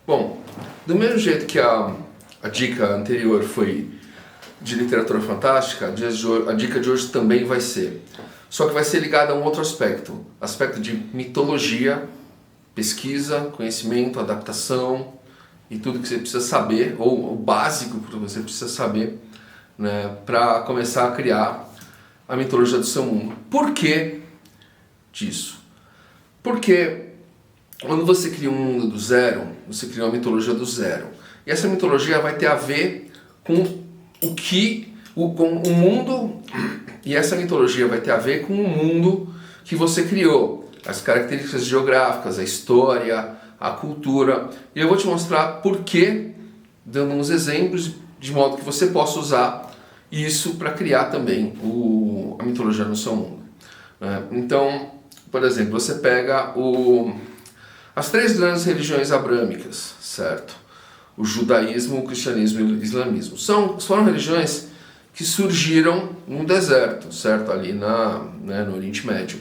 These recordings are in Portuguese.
Bom, do mesmo jeito que a dica anterior foi de literatura fantástica, a dica de hoje também vai ser. Só que vai ser ligada a um outro aspecto de mitologia, pesquisa, conhecimento, adaptação e tudo que você precisa saber, ou o básico que você precisa saber, né, para começar a criar a mitologia do seu mundo. Por que disso? Porque quando você cria um mundo do zero, você cria uma mitologia do zero. E essa mitologia vai ter a ver com com o mundo, e essa mitologia vai ter a ver com o mundo que você criou. As características geográficas, a história, a cultura. E eu vou te mostrar por quê, dando uns exemplos, de modo que você possa usar isso para criar também a mitologia no seu mundo. Então, por exemplo, você pega as três grandes religiões abrâmicas, certo? O judaísmo, o cristianismo e o islamismo. Foram religiões que surgiram no deserto, certo? Ali no Oriente Médio.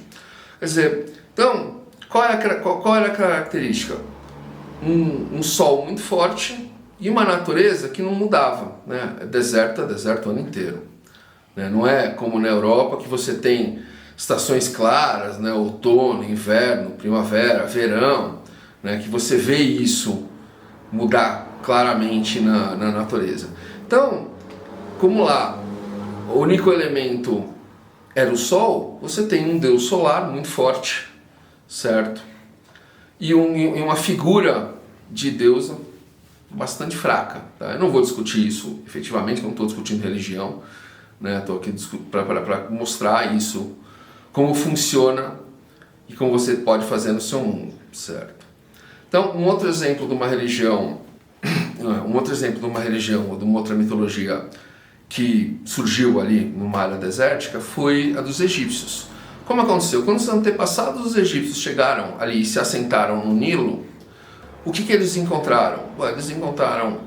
Quer dizer, então, qual era a característica? Um sol muito forte e uma natureza que não mudava, né? Deserto o ano inteiro. Né? Não é como na Europa que você tem estações claras, né? Outono, inverno, primavera, verão, né? Que você vê isso mudar claramente na natureza. Então, como lá o único elemento era o Sol, você tem um Deus solar muito forte, certo? E uma figura de Deus bastante fraca. Tá? Eu não vou discutir isso efetivamente, não estou discutindo religião, né? Estou aqui para mostrar isso, como funciona e como você pode fazer no seu mundo, certo? Então, um outro exemplo de uma religião ou de uma outra mitologia que surgiu ali numa área desértica foi a dos egípcios. Como aconteceu? Quando os antepassados dos egípcios chegaram ali e se assentaram no Nilo, o que eles encontraram? Eles encontraram,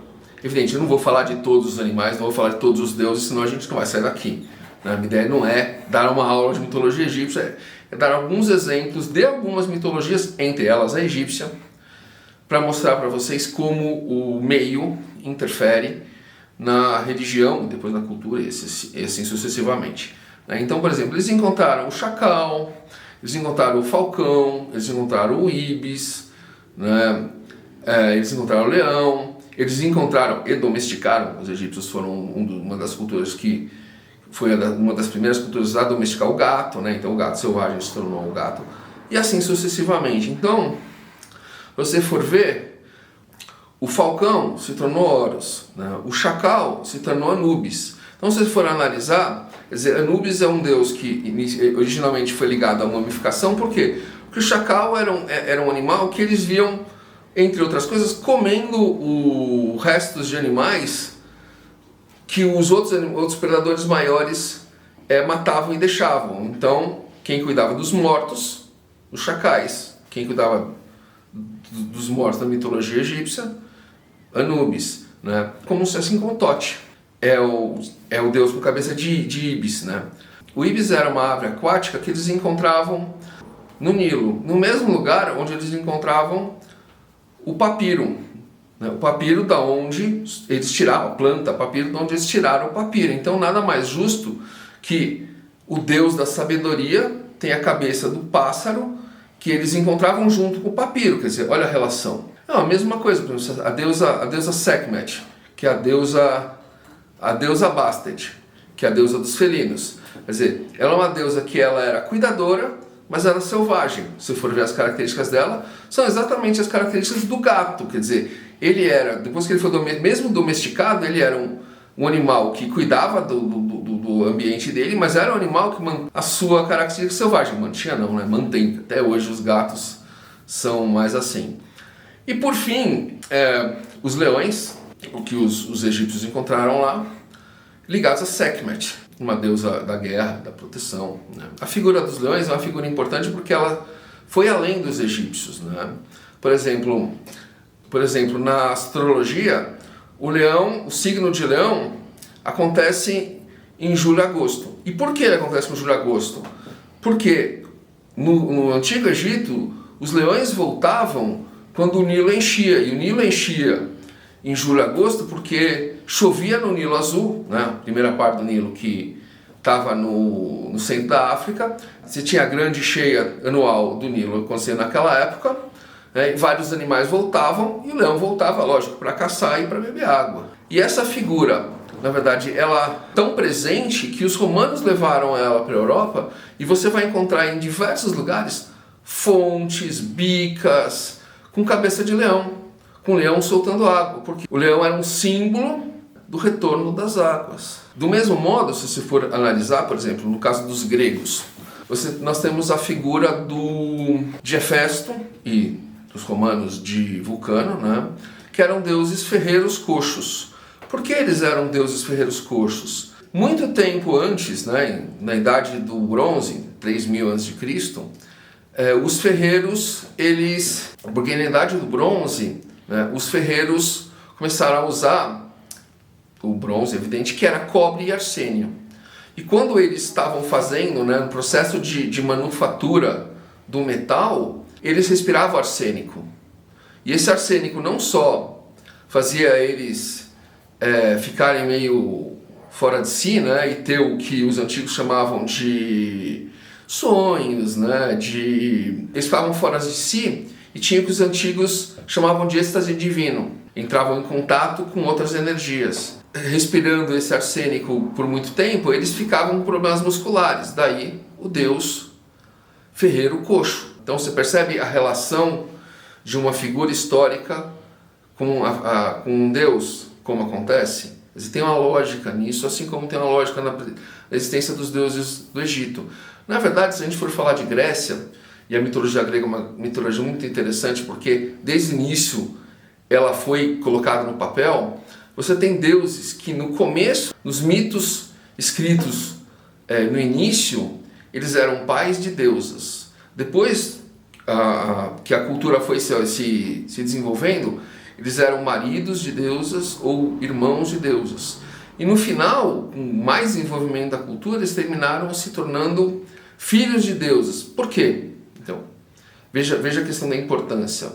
evidente, eu não vou falar de todos os animais, não vou falar de todos os deuses, senão a gente não vai sair daqui. A minha ideia não é dar uma aula de mitologia egípcia, é dar alguns exemplos de algumas mitologias, entre elas a egípcia, para mostrar para vocês como o meio interfere na religião, depois na cultura e assim sucessivamente. Então, por exemplo, eles encontraram o chacal, eles encontraram o falcão, eles encontraram o ibis, né? Eles encontraram o leão, eles encontraram e domesticaram, os egípcios foram uma das culturas que foi uma das primeiras culturas a domesticar o gato, né? Então o gato selvagem se tornou o gato, e assim sucessivamente. Então, se você for ver, o falcão se tornou Horus, né? O chacal se tornou Anubis. Então, se você for analisar, quer dizer, Anubis é um deus que originalmente foi ligado à mumificação. Por quê? Porque o chacal era um animal que eles viam, entre outras coisas, comendo restos de animais que os outros predadores maiores matavam e deixavam. Então, quem cuidava dos mortos, os chacais. Quem cuidava dos mortos da mitologia egípcia, Anubis, né? Como assim como Tote é o deus com cabeça de ibis, né? O ibis era uma ave aquática que eles encontravam no Nilo, no mesmo lugar onde eles encontravam o papiro, né? O papiro da onde eles tiraram a planta, papiro da onde eles tiraram o papiro. Então nada mais justo que o deus da sabedoria tem a cabeça do pássaro que eles encontravam junto com o papiro. Quer dizer, olha a relação. Não, a mesma coisa, por exemplo, a deusa Sekhmet, que é a deusa Bastet, que é a deusa dos felinos. Quer dizer, ela é uma deusa que ela era cuidadora, mas era selvagem. Se for ver as características dela, são exatamente as características do gato. Quer dizer, ele era, depois que ele foi mesmo domesticado, ele era um animal que cuidava do ambiente dele, mas era um animal que a sua característica selvagem mantinha, não, né? Mantém. Até hoje os gatos são mais assim. E por fim, os leões, o que os egípcios encontraram lá, ligados a Sekhmet, uma deusa da guerra, da proteção, né? A figura dos leões é uma figura importante porque ela foi além dos egípcios, né? Por exemplo, na astrologia, o signo de leão acontece em julho e agosto. E por que ele acontece em julho e agosto? Porque no Antigo Egito, os leões voltavam quando o Nilo enchia. E o Nilo enchia em julho e agosto porque chovia no Nilo Azul, né? A primeira parte do Nilo que estava no centro da África. Você tinha a grande cheia anual do Nilo acontecendo naquela época, né? E vários animais voltavam e o leão voltava, lógico, para caçar e para beber água. E essa figura, na verdade, ela é tão presente que os romanos levaram ela para a Europa e você vai encontrar em diversos lugares fontes, bicas, com cabeça de leão, com o leão soltando água, porque o leão era um símbolo do retorno das águas. Do mesmo modo, se você for analisar, por exemplo, no caso dos gregos, nós temos a figura de Hefesto e dos romanos de Vulcano, né, que eram deuses ferreiros coxos. Por que eles eram deuses ferreiros coxos? Muito tempo antes, né, na Idade do Bronze, 3000 a.C., os ferreiros, porque na Idade do Bronze, né, os ferreiros começaram a usar o bronze, evidente, que era cobre e arsênio. E quando eles estavam fazendo, né, no processo de manufatura do metal, eles respiravam arsênico. E esse arsênico não só fazia eles ficarem meio fora de si, né, e ter o que os antigos chamavam de sonhos, né, eles ficavam fora de si e tinha o que os antigos chamavam de êxtase divino. Entravam em contato com outras energias. Respirando esse arsênico por muito tempo, eles ficavam com problemas musculares. Daí o deus ferreiro coxo. Então você percebe a relação de uma figura histórica com um deus, como acontece? Tem uma lógica nisso, assim como tem uma lógica na existência dos deuses do Egito. Na verdade, se a gente for falar de Grécia, e a mitologia grega é uma mitologia muito interessante, porque desde o início ela foi colocada no papel. Você tem deuses que no começo, nos mitos escritos no início, eles eram pais de deusas. Depois que a cultura foi se desenvolvendo, eles eram maridos de deusas ou irmãos de deusas. E no final, com mais desenvolvimento da cultura, eles terminaram se tornando filhos de deusas. Por quê? Então, veja a questão da importância,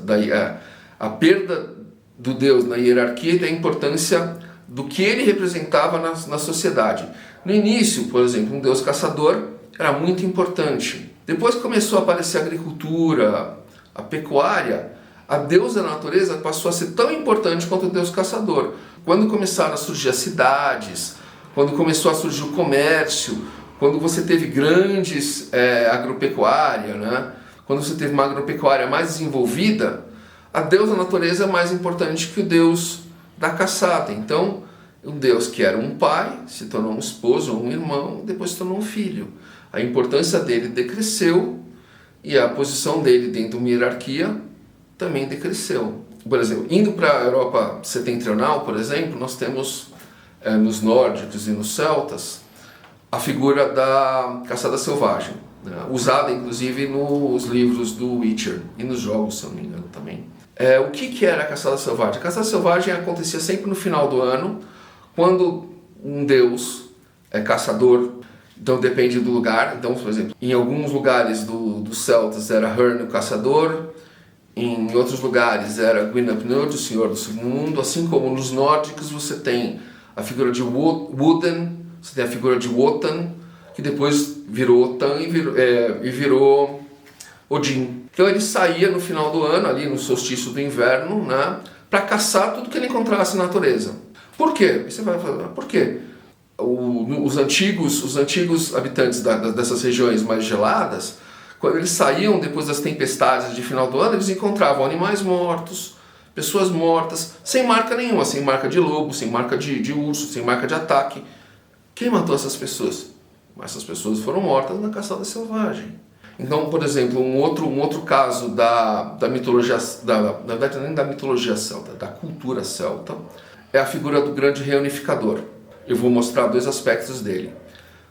a perda do Deus na hierarquia e da importância do que ele representava na sociedade. No início, por exemplo, um Deus caçador era muito importante. Depois que começou a aparecer a agricultura, a pecuária, a deusa da natureza passou a ser tão importante quanto o Deus caçador. Quando começaram a surgir as cidades, quando começou a surgir o comércio, quando você teve grandes agropecuária, né? Quando você teve uma agropecuária mais desenvolvida, a deusa da natureza é mais importante que o deus da caçada. Então, um deus que era um pai, se tornou um esposo ou um irmão, depois se tornou um filho. A importância dele decresceu e a posição dele dentro de uma hierarquia também decresceu. Por exemplo, indo para a Europa setentrional, por exemplo, nós temos nos nórdicos e nos celtas a figura da caçada selvagem, né? Usada inclusive nos livros do Witcher e nos jogos, se eu não me engano, também. O que era a caçada selvagem? A caçada selvagem acontecia sempre no final do ano, quando um deus é caçador, então depende do lugar. Então, por exemplo, em alguns lugares dos celtas era Hörn, o caçador, em outros lugares era Gwynapnod, o senhor do submundo, assim como nos nórdicos você tem a figura de Woden, você tem a figura de Wotan, que depois virou Wotan e virou Odin. Então ele saía no final do ano, ali no solstício do inverno, né, para caçar tudo que ele encontrasse na natureza. Por quê? Você vai falar, por quê? Os antigos habitantes dessas regiões mais geladas, quando eles saíam depois das tempestades de final do ano, eles encontravam animais mortos, pessoas mortas, sem marca nenhuma, sem marca de lobo, sem marca de urso, sem marca de ataque. Quem matou essas pessoas? Essas pessoas foram mortas na caçada selvagem. Então, por exemplo, um outro caso da mitologia, na verdade nem da mitologia celta, da cultura celta, é a figura do grande reunificador. Eu vou mostrar dois aspectos dele.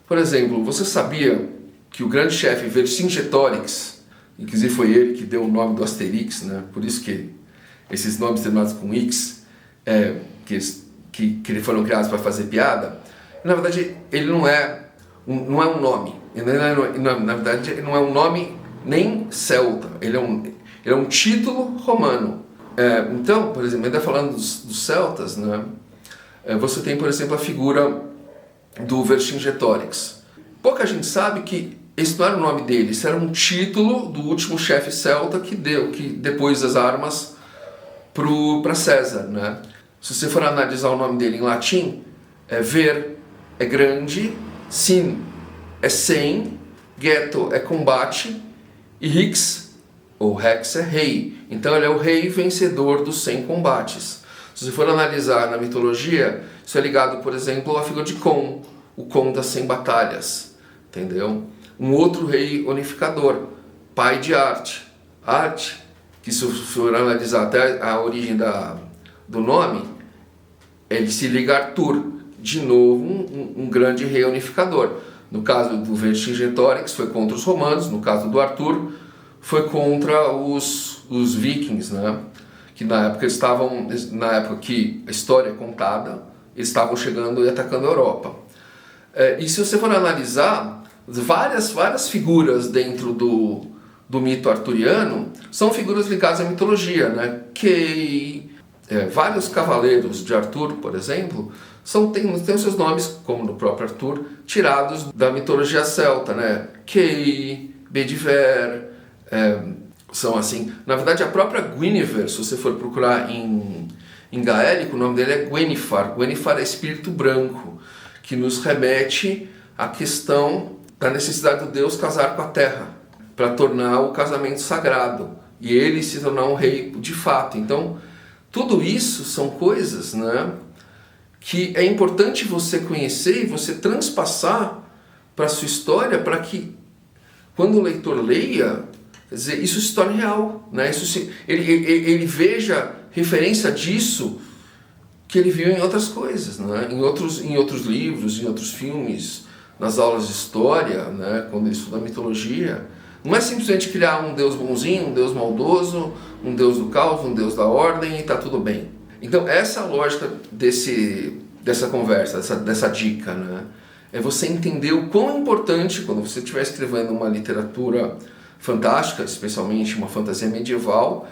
Por exemplo, você sabia que o grande chefe Vercingetorix, inclusive foi ele que deu o nome do Asterix, né? Por isso que esses nomes terminados com X, que foram criados para fazer piada, na verdade ele não é um nome. Na verdade, ele não é um nome nem celta, ele Ele é um título romano. Então, por exemplo, ainda falando dos celtas, né? Você tem, por exemplo, a figura do Vercingetorix. Pouca gente sabe que esse não era o nome dele, isso era um título do último chefe celta que depois das armas para César, né? Se você for analisar o nome dele em latim, ver é grande, sin é 100, ghetto é combate e rix ou rex é rei. Então ele é o rei vencedor dos 100 combates. Se você for analisar na mitologia, isso é ligado, por exemplo, à figura de Con, o Con das 100 batalhas, entendeu? Um outro rei unificador, pai de Arte. Arte, que se for analisar até a origem do nome, ele se liga a Arthur, de novo um grande rei unificador. No caso do Vercingetorix foi contra os romanos, no caso do Arthur foi contra os vikings, né? Que na época que a história é contada, eles estavam chegando e atacando a Europa. E se você for analisar, várias figuras dentro do mito arturiano são figuras ligadas à mitologia, né? Vários cavaleiros de Arthur, por exemplo, têm seus nomes, como no próprio Arthur, tirados da mitologia celta, né? Kay, Bedivere, são assim. Na verdade, a própria Guinevere, se você for procurar em gaélico, o nome dele é Gwenifar. Gwenifar é espírito branco, que nos remete à questão da necessidade do Deus casar com a terra, para tornar o casamento sagrado, e ele se tornar um rei de fato. Então, tudo isso são coisas, né, que é importante você conhecer e você transpassar para a sua história, para que, quando o leitor leia, quer dizer, isso se torne real, né? Ele veja referência disso que ele viu em outras coisas, né? Em outros livros, em outros filmes, nas aulas de história, né? Quando ele estuda mitologia. Não é simplesmente criar um Deus bonzinho, um Deus maldoso, um Deus do caos, um Deus da ordem e está tudo bem. Então essa é a lógica dessa conversa, dessa dica, né? É você entender o quão importante, quando você estiver escrevendo uma literatura fantástica, especialmente uma fantasia medieval,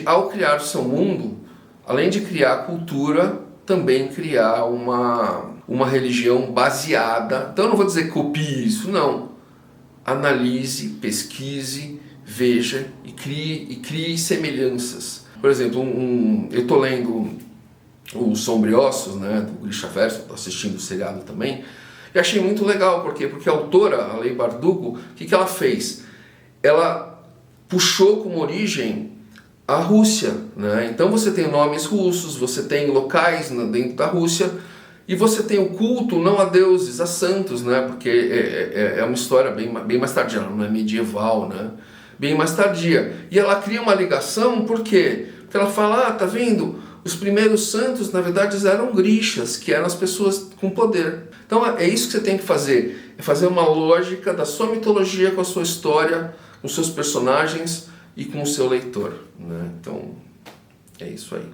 ao criar o seu mundo, além de criar cultura, também criar uma religião baseada. Então eu não vou dizer copie isso, não. Analise, pesquise, veja e crie semelhanças. Por exemplo, eu estou lendo o Sombriossos, né, do Grisha Verso, estou assistindo o seriado também, e achei muito legal, por quê? Porque a autora, a Leigh Bardugo, o que ela fez? Ela puxou como origem a Rússia, né? Então você tem nomes russos, você tem locais dentro da Rússia, e você tem o culto não a deuses, a santos, né? Porque é uma história bem mais tardia, não é medieval, né? Bem mais tardia. E ela cria uma ligação, por quê? Porque ela fala, tá vendo? Os primeiros santos, na verdade, eram grixas, que eram as pessoas com poder. Então é isso que você tem que fazer, é fazer uma lógica da sua mitologia com a sua história, com seus personagens e com o seu leitor, né? Então, é isso aí.